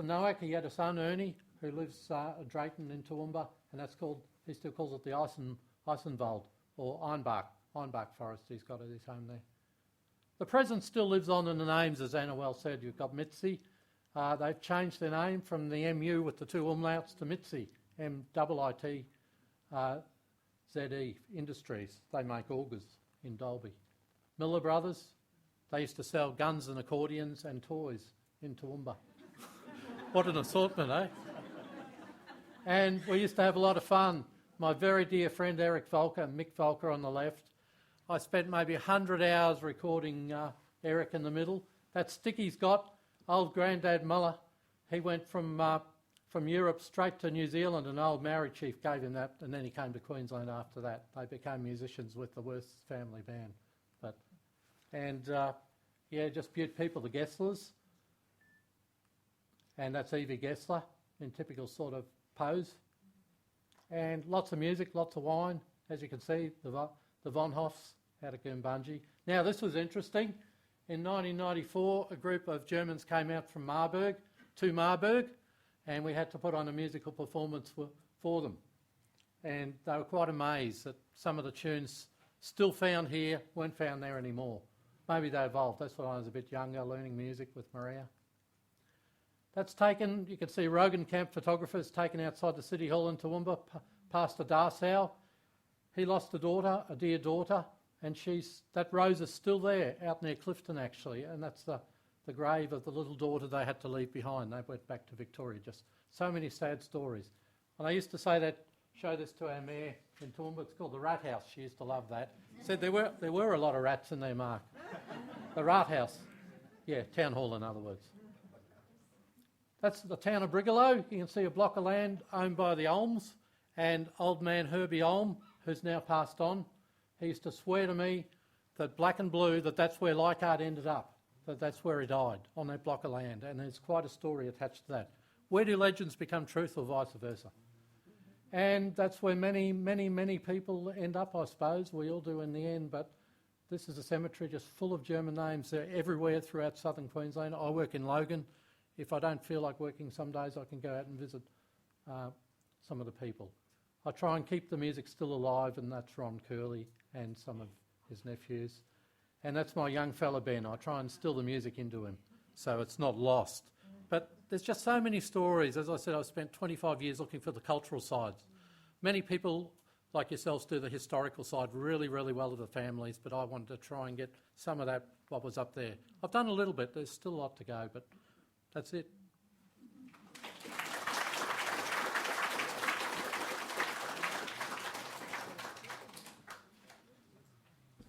Noack, he had a son, Ernie, who lives at Drayton in Toowomba, and that's called, he still calls it the Eisenwald, or Ironbark Forest. He's got his home there. The present still lives on in the names, as Anna well said. You've got Mitzi. They've changed their name from the MU with the two umlauts to Mitzi, MIITZE Industries. They make augers in Dalby. Miller Brothers, they used to sell guns and accordions and toys in Toowomba. What an assortment, eh? And we used to have a lot of fun. My very dear friend Eric Volker, Mick Volker on the left. I spent maybe 100 hours recording Eric in the middle. That stick he's got, old Grandad Muller, he went from Europe straight to New Zealand. An old Maori chief gave him that, and then he came to Queensland after that. They became musicians with the Worst family band. Just beaut people, the Gesslers. And that's Evie Gessler in typical sort of pose. And lots of music, lots of wine. As you can see, the Von Hoffs out of Goombungee. Now, this was interesting. In 1994, a group of Germans came out from Marburg to Marburg, and we had to put on a musical performance for them. And they were quite amazed that some of the tunes still found here weren't found there anymore. Maybe they evolved. That's when I was a bit younger, learning music with Maria. That's taken, you can see Rogan Camp photographers taken outside the City Hall in Toowomba, Pastor Darsow. He lost a daughter, a dear daughter, and that rose is still there out near Clifton actually, and that's the grave of the little daughter they had to leave behind. They went back to Victoria. Just so many sad stories. And I used to show this to our mayor in Toowomba. It's called the Rat House. She used to love that. Said there were a lot of rats in there, Mark. The Rat House. Yeah, Town Hall in other words. That's the town of Brigalow. You can see a block of land owned by the Olms, and old man Herbie Olm, who's now passed on, he used to swear to me that black and blue, that's where Leichhardt ended up, that's where he died, on that block of land, and there's quite a story attached to that. Where do legends become truth or vice versa? And that's where many, many, many people end up, I suppose. We all do in the end, but this is a cemetery just full of German names. They're everywhere throughout southern Queensland. I work in Logan. If I don't feel like working some days, I can go out and visit some of the people. I try and keep the music still alive, and that's Ron Curley and some of his nephews. And that's my young fella Ben. I try and instill the music into him so it's not lost. But there's just so many stories. As I said, I've spent 25 years looking for the cultural sides. Many people like yourselves do the historical side really, really well of the families, but I wanted to try and get some of that, what was up there. I've done a little bit, there's still a lot to go, but that's it.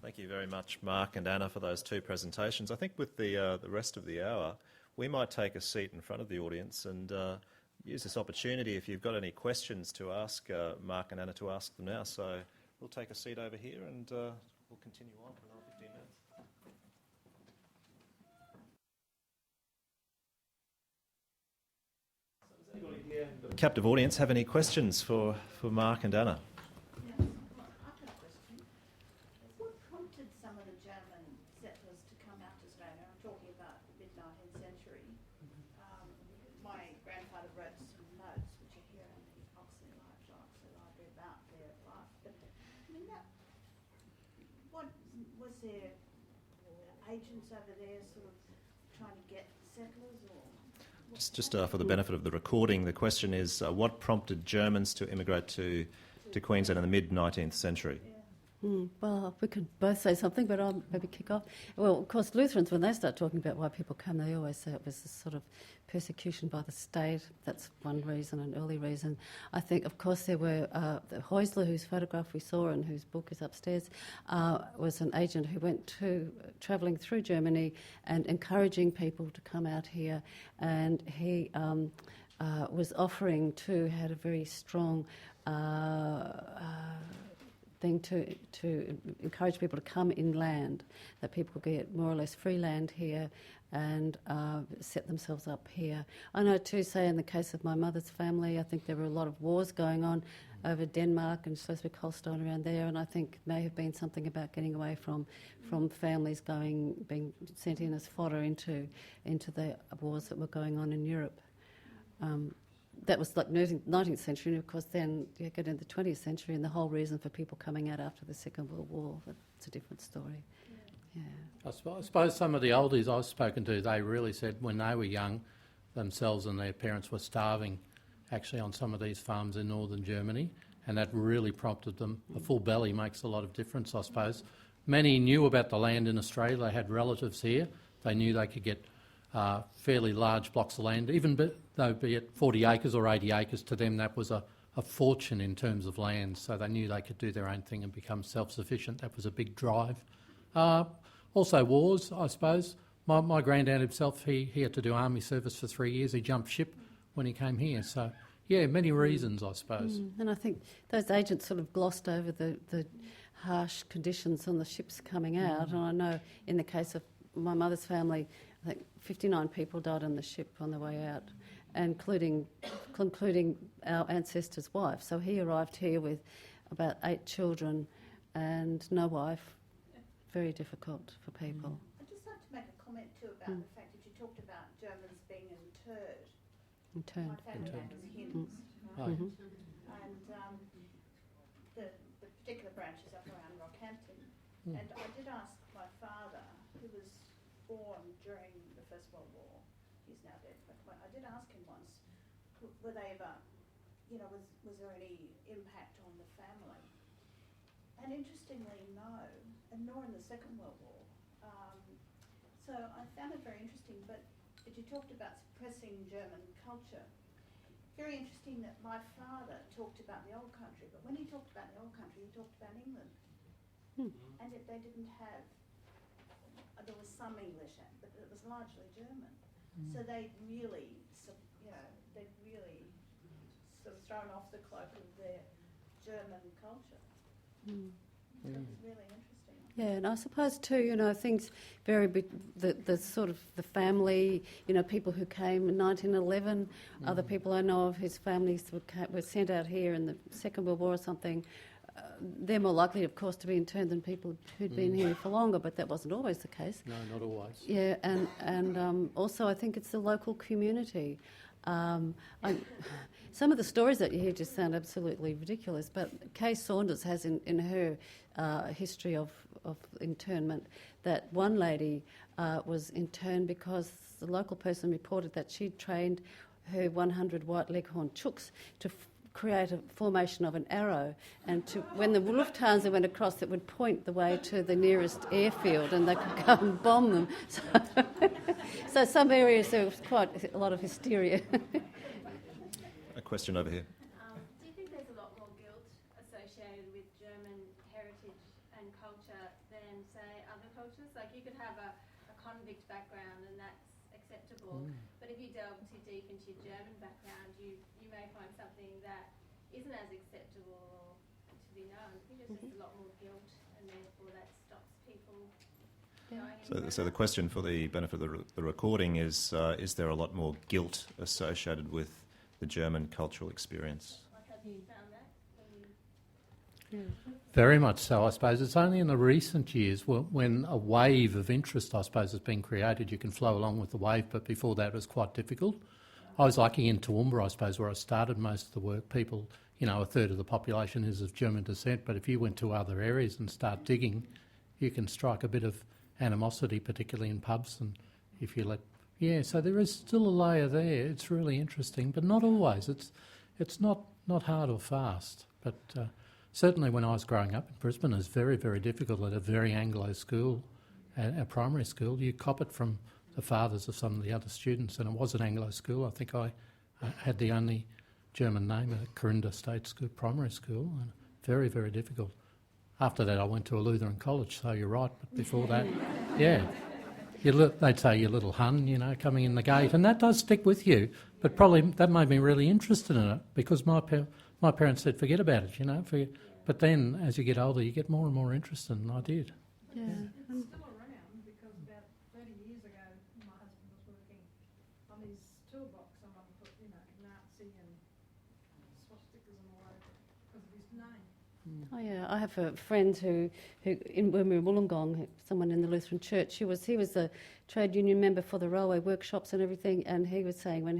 Thank you very much, Mark and Anna, for those two presentations. I think with the rest of the hour, we might take a seat in front of the audience and use this opportunity, if you've got any questions to ask Mark and Anna, to ask them now. So we'll take a seat over here and we'll continue on for another 15 minutes. So does anybody here, the captive audience, have any questions for Mark and Anna? I've got a question. What prompted some of the German settlers to come out to Australia? I'm talking about the mid-19th century. My grandfather wrote some notes, which are here in the Oxley Library about their life. But I mean, what was there agents over there sort of trying to get settlers, or? Just for the benefit of the recording, the question is, what prompted Germans to immigrate to Queensland in the mid-19th century? Well, we could both say something, but I'll maybe kick off. Well, of course, Lutherans, when they start talking about why people come, they always say it was this sort of persecution by the state. That's one reason, an early reason. I think, of course, there were the Häusler, whose photograph we saw and whose book is upstairs, was an agent who went travelling through Germany and encouraging people to come out here. And he was offering had a very strong thing to encourage people to come inland, that people could get more or less free land here and set themselves up here. I know too, say in the case of my mother's family, I think there were a lot of wars going on over Denmark and Schleswig-Holstein around there, and I think may have been something about getting away from families being sent in as fodder into the wars that were going on in Europe. That was like 19th century, and of course then you get into the 20th century, and the whole reason for people coming out after the Second World War, it's a different story. Yeah. I suppose some of the oldies I've spoken to, they really said when they were young, themselves and their parents were starving actually on some of these farms in northern Germany, and that really prompted them. A full belly makes a lot of difference, I suppose. Many knew about the land in Australia. They had relatives here. They knew they could get fairly large blocks of land, even though be it 40 acres or 80 acres, to them that was a fortune in terms of land, so they knew they could do their own thing and become self-sufficient. That was a big drive. Also wars, I suppose. My granddad himself, he had to do army service for 3 years. He jumped ship when he came here. So, yeah, many reasons, I suppose. And I think those agents sort of glossed over the harsh conditions on the ships coming out. And I know in the case of my mother's family, I think 59 people died on the ship on the way out, including our ancestor's wife. So he arrived here with about 8 children and no wife. Very difficult for people. I'd just like to make a comment too about the fact that you talked about Germans being interred. Interned. My family name was Hinz, Oh, and the particular branch is up around Rockhampton. And I did ask my father, who was born during the First World War, he's now dead, but I did ask him once, were they ever, was there any impact on the family? And interestingly, no, and nor in the Second World War. So I found it very interesting, but you talked about suppressing German culture. Very interesting that my father talked about the old country, but when he talked about the old country, he talked about England. And yet they didn't have, there was some English, but it was largely German. So they really, they'd really sort of thrown off the cloak of their German culture. So it was really interesting. Yeah, and I suppose too, things vary. The sort of the family, people who came in 1911, other people I know of whose families were sent out here in the Second World War or something. They're more likely, of course, to be interned than people who'd been here for longer, but that wasn't always the case. no, not always. Yeah, and also I think it's the local community. Some of the stories that you hear just sound absolutely ridiculous, but Kay Saunders has in her history of internment that one lady was interned because the local person reported that she'd trained her 100 white leghorn chooks to create a formation of an arrow, and when the Lufthansa went across, it would point the way to the nearest airfield, and they could go and bomb them. So some areas there was quite a lot of hysteria. A question over here. Do you think there's a lot more guilt associated with German heritage and culture than, say, other cultures? Like you could have a convict background and that's acceptable, but if you delve too deep into your German background, you may find something that isn't as acceptable to be known. I think there's just a lot more guilt, and therefore that stops people going. So the question for the benefit of the recording is there a lot more guilt associated with the German cultural experience? Like, have you found that? When you... Very much so, I suppose. It's only in the recent years when a wave of interest, I suppose, has been created, you can flow along with the wave, but before that it was quite difficult. I was lucky in Toowomba, I suppose, where I started most of the work. People, a third of the population is of German descent, but if you went to other areas and start digging, you can strike a bit of animosity, particularly in pubs, and if you let... Yeah, so there is still a layer there. It's really interesting, but not always. It's not hard or fast, but... certainly when I was growing up in Brisbane, it was very, very difficult at a very Anglo school, a primary school. You cop it from the fathers of some of the other students, and it was an Anglo school. I think I had the only German name at Corinda State School, primary school, and very, very difficult. After that I went to a Lutheran college, so you're right, but before that, yeah. They'd say you little Hun, coming in the gate, and that does stick with you, but probably that made me really interested in it, because my parents said, forget about it, But then, as you get older, you get more and more interested, and I did. Yeah. It's still around because about 30 years ago, my husband was working on his toolbox. Someone put, Nazi and swastikas and all over because of his name. Oh yeah, I have a friend who when we were in Wollongong, someone in the Lutheran Church. He was a trade union member for the railway workshops and everything, and he was saying when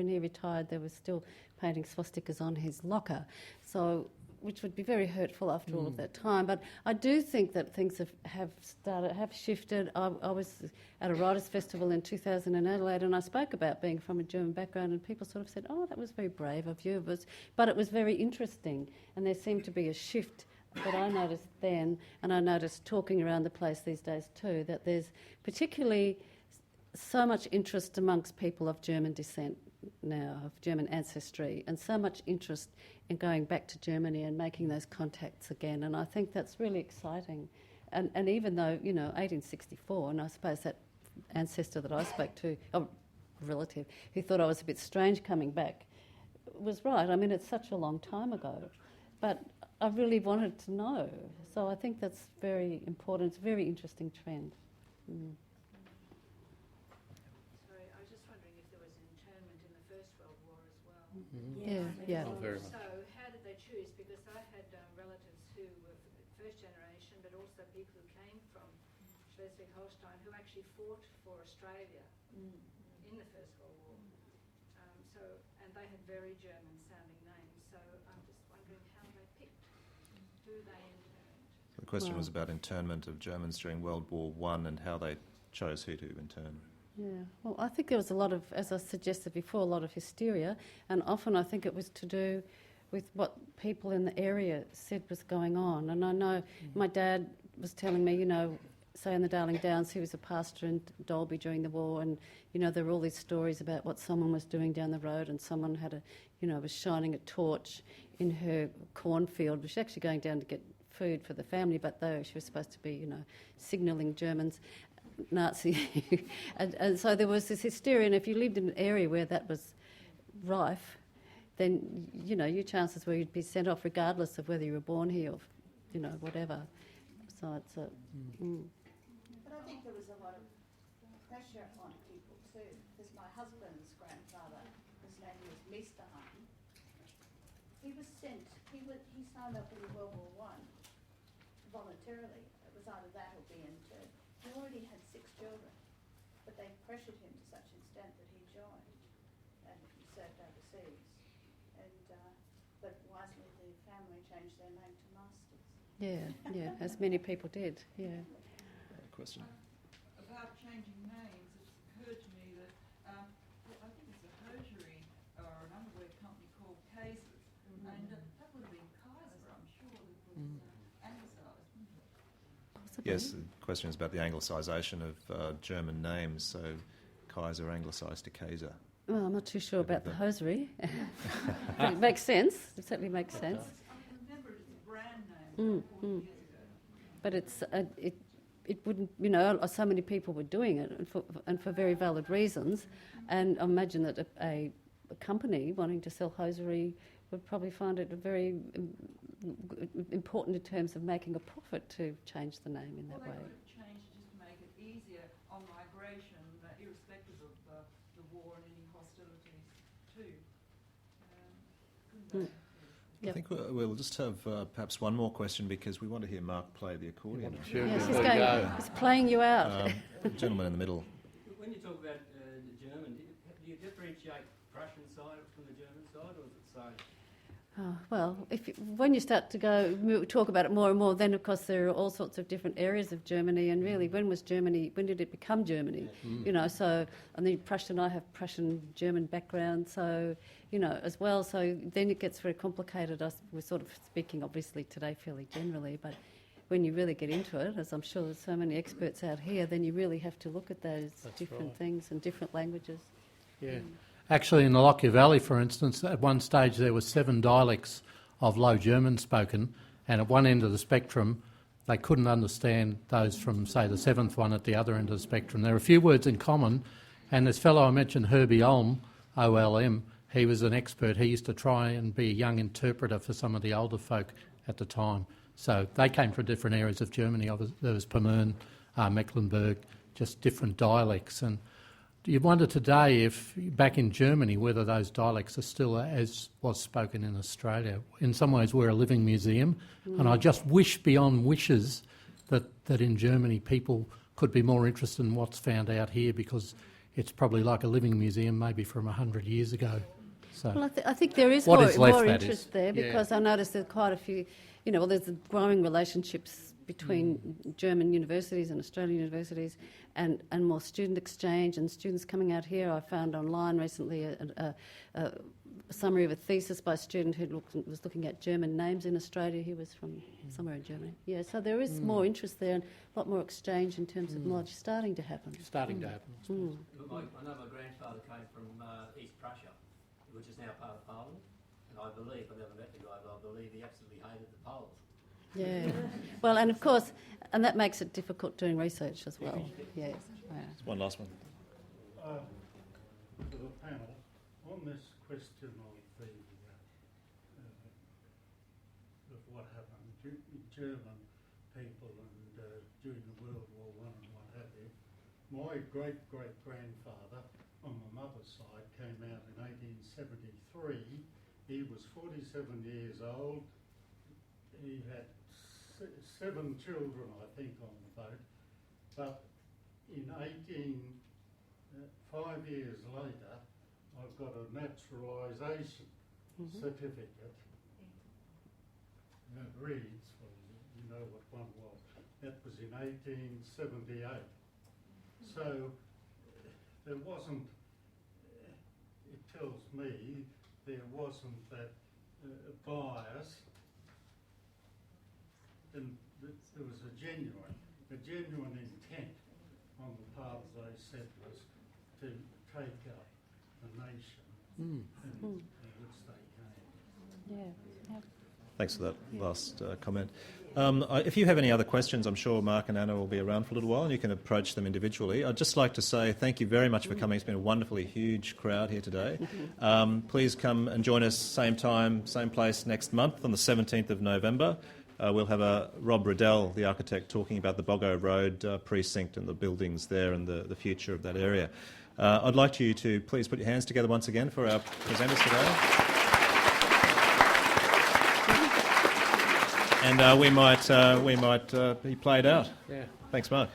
he retired, there was still painting swastikas on his locker. So, which would be very hurtful after all of that time. But I do think that things have shifted. I was at a writers' festival in 2000 in Adelaide, and I spoke about being from a German background, and people sort of said, "Oh, that was very brave of you." But it was very interesting, and there seemed to be a shift that I noticed then, and I noticed talking around the place these days too, that there's particularly so much interest amongst people of German descent now, of German ancestry, and so much interest in going back to Germany and making those contacts again, and I think that's really exciting. And even though, 1864, and I suppose that ancestor that I spoke to, a relative, who thought I was a bit strange coming back, was right. I mean, it's such a long time ago, but I really wanted to know. So I think that's very important. It's a very interesting trend. Sorry, I was just wondering if there was internment in the First World War as well. Yeah. Oh, very much. So how did they choose? Because I had relatives who were first generation, but also people who came from Schleswig-Holstein who actually fought for Australia in the First World War. And they had very German-sounding names. So I'm just wondering how they picked who they interned. The question was about internment of Germans during World War I and how they chose who to intern. Yeah, well, I think there was a lot of, as I suggested before, a lot of hysteria, and often I think it was to do with what people in the area said was going on. And I know my dad was telling me, say in the Darling Downs, he was a pastor in Dalby during the war, and, there were all these stories about what someone was doing down the road, and someone had was shining a torch in her cornfield, was actually going down to get food for the family, but though she was supposed to be, signalling Germans, Nazi, and so there was this hysteria, and if you lived in an area where that was rife, then, your chances were you'd be sent off regardless of whether you were born here or, whatever. So it's a... But I think there was a lot of pressure on people too, because my husband's grandfather, his name was Mr. Hun, he was sent, he signed up in World War I voluntarily. It was either that or be interned. He already had 6 children, but they pressured him to such an extent that he joined, and he served overseas. And but wisely, the family changed their name to Masters. Yeah, as many people did, yeah. Question? About changing names, it's occurred to me that I think it's a hosiery or an underwear company called Cases. possibly. Yes, the question is about the anglicisation of German names, so Kaiser anglicised to Kaiser. Well, I'm not too sure about the hosiery. But it makes sense. It certainly makes sense. I remember it's a brand name 40 years ago. But it wouldn't, you know, so many people were doing it and for very valid reasons. And I imagine that a company wanting to sell hosiery would probably find it very important in terms of making a profit to change the name in that Well, way. they could have changed it just to make it easier on migration, irrespective of the war and any hostilities too. Couldn't they? I Yep. think we'll just have perhaps one more question because we want to hear Mark play the accordion. Yes, he's playing you out. Gentleman in the middle. When you talk about the German, do you differentiate Prussian side from the German side, or is it the same? Oh, well, when you start to talk about it more and more, then of course there are all sorts of different areas of Germany. And really, when did it become Germany? You know, so and then I have Prussian German background, so you know as well. So then it gets very complicated. We're sort of speaking obviously today fairly generally, but when you really get into it, as I'm sure there's so many experts out here, then you really have to look at those different things and different languages. Yeah. Actually, in the Lockyer Valley, for instance, at one stage there were 7 dialects of Low German spoken, and at one end of the spectrum they couldn't understand those from, say, the 7th one at the other end of the spectrum. There are a few words in common, and this fellow I mentioned, Herbie Olm, OLM, he was an expert. He used to try and be a young interpreter for some of the older folk at the time. So they came from different areas of Germany. There was Pommern, Mecklenburg, just different dialects. And you wonder today if, back in Germany, whether those dialects are still as was spoken in Australia. In some ways, we're a living museum, and I just wish beyond wishes that in Germany people could be more interested in what's found out here, because it's probably like a living museum maybe from 100 years ago. So Well, I think there is What more, is left, more that interest is. there, because I noticed there's quite a few, you know, well, there's growing relationships between German universities and Australian universities, and more student exchange and students coming out here. I found online recently a summary of a thesis by a student who was looking at German names in Australia. He was from somewhere in Germany. Yeah, so there is more interest there and a lot more exchange in terms of knowledge starting to happen. starting to happen, I suppose. I know my grandfather came from East Prussia, which is now part of Poland, and I never met the guy, but I believe he absolutely hated the Poles. Yeah. Well, and of course, and that makes it difficult doing research as well. Yes. Yeah. One last one. To the panel, on this question of what happened, German people and during the World War I and what have you, my great-great-grandfather on my mother's side came out in 1873. He was 47 years old. He had 7 children, I think, on the boat. But in 5 years later, I've got a naturalisation certificate. And it reads, well, you know what one was. That was in 1878. So there wasn't, it tells me, there wasn't that bias. And there was a genuine intent on the part of those settlers to take up the nation in which they came. Yeah. Thanks for that last comment. If you have any other questions, I'm sure Mark and Anna will be around for a little while and you can approach them individually. I'd just like to say thank you very much for coming. It's been a wonderfully huge crowd here today. Please come and join us same time, same place next month on the 17th of November. We'll have Rob Riddell, the architect, talking about the Boggo Road precinct and the buildings there and the future of that area. I'd like you to please put your hands together once again for our presenters today. And we might be played out. Yeah. Thanks, Mark.